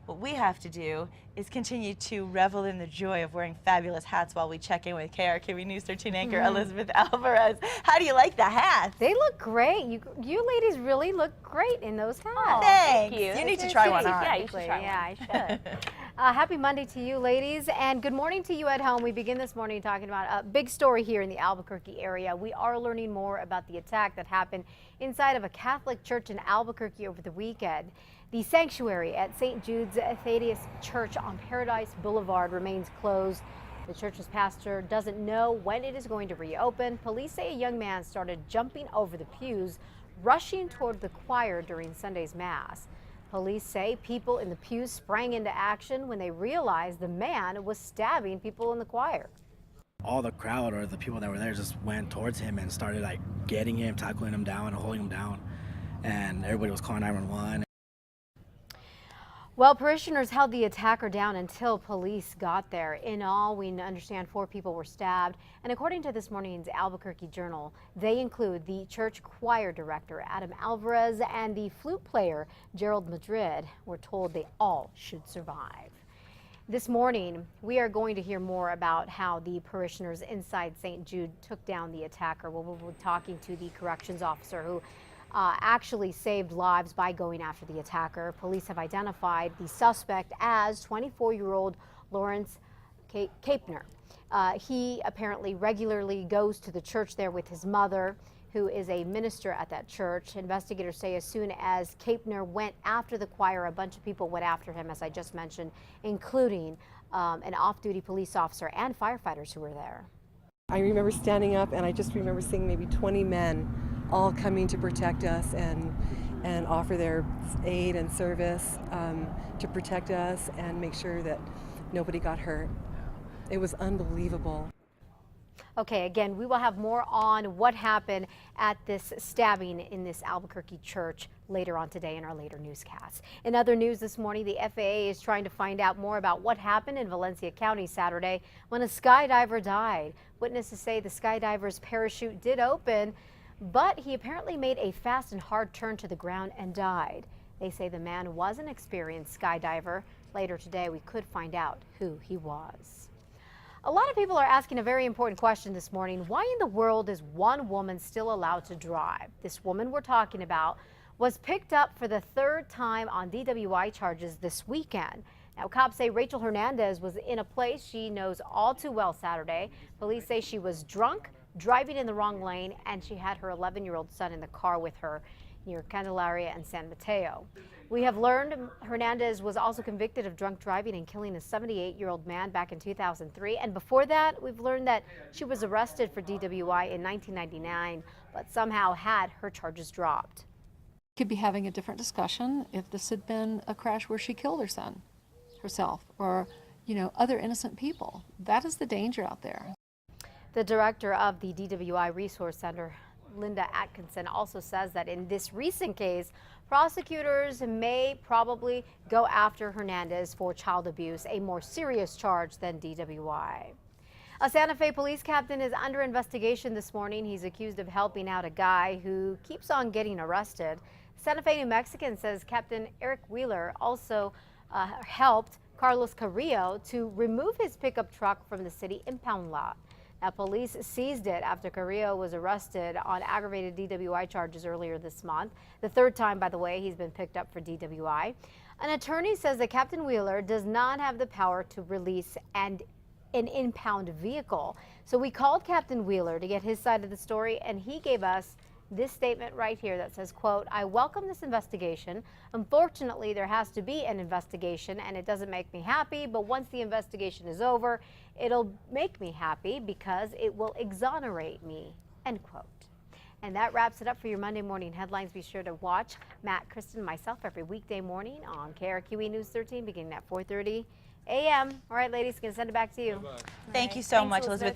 What we have to do is continue to revel in the joy of wearing fabulous hats while we check in with KRQE News 13 anchor Elizabeth Alvarez. How do you like the hats? They look great. You ladies really look great in those hats. Oh, thanks. Thank you. You need to try one on. Yeah, you should try one. Yeah, I should. Happy Monday to you, ladies, and good morning to you at home. We begin this morning talking about a big story here in the Albuquerque area. We are learning more about the attack that happened inside of a Catholic church in Albuquerque over the weekend. The sanctuary at St. Jude's Thaddeus Church on Paradise Boulevard remains closed. The church's pastor doesn't know when it is going to reopen. Police say a young man started jumping over the pews, rushing toward the choir during Sunday's Mass. Police say people in the pews sprang into action when they realized the man was stabbing people in the choir. All the crowd or the people that were there just went towards him and started like getting him, tackling him down and holding him down. And everybody was calling 911. Well, parishioners held the attacker down until police got there. In all, we understand 4 people were stabbed. And according to this morning's Albuquerque Journal, they include the church choir director, Adam Alvarez, and the flute player, Gerald Madrid. We're told they all should survive. This morning, we are going to hear more about how the parishioners inside St. Jude took down the attacker. We'll be talking to the corrections officer who actually saved lives by going after the attacker. Police have identified the suspect as 24-year-old Lawrence Kapner. He apparently regularly goes to the church there with his mother, who is a minister at that church. Investigators say as soon as Kapner went after the choir, a bunch of people went after him, as I just mentioned, including an off-duty police officer and firefighters who were there. I remember standing up and I just remember seeing maybe 20 men all coming to protect us and offer their aid and service to protect us and make sure that nobody got hurt. It was unbelievable. Okay, again, we will have more on what happened at this stabbing in this Albuquerque church later on today in our later newscasts. In other news this morning, the FAA is trying to find out more about what happened in Valencia County Saturday when a skydiver died. Witnesses say the skydiver's parachute did open, but he apparently made a fast and hard turn to the ground and died. They say the man was an experienced skydiver. Later today, we could find out who he was. A lot of people are asking a very important question this morning. Why in the world is one woman still allowed to drive? This woman we're talking about was picked up for the 3rd time on DWI charges this weekend. Now, cops say Rachel Hernandez was in a place she knows all too well Saturday. Police say she was drunk, driving in the wrong lane, and she had her 11-year-old son in the car with her near Candelaria and San Mateo. We have learned Hernandez was also convicted of drunk driving and killing a 78-year-old man back in 2003. And before that, we've learned that she was arrested for DWI in 1999, but somehow had her charges dropped. Could be having a different discussion if this had been a crash where she killed her son, herself, or, other innocent people. That is the danger out there. The director of the DWI Resource Center, Linda Atkinson, also says that in this recent case, prosecutors may probably go after Hernandez for child abuse, a more serious charge than DWI. A Santa Fe police captain is under investigation this morning. He's accused of helping out a guy who keeps on getting arrested. Santa Fe New Mexican says Captain Eric Wheeler also helped Carlos Carrillo to remove his pickup truck from the city impound lot. Now, police seized it after Carrillo was arrested on aggravated DWI charges earlier this month. The 3rd time, by the way, he's been picked up for DWI. An attorney says that Captain Wheeler does not have the power to release an impound vehicle. So we called Captain Wheeler to get his side of the story, and he gave us this statement right here that says, quote, "I welcome this investigation. Unfortunately, there has to be an investigation, and it doesn't make me happy, but once the investigation is over, it'll make me happy because it will exonerate me," end quote. And that wraps it up for your Monday morning headlines. Be sure to watch Matt, Kristen, and myself every weekday morning on KRQE News 13 beginning at 4:30 a.m. All right, ladies, going to send it back to you. Thank you so much, Elizabeth.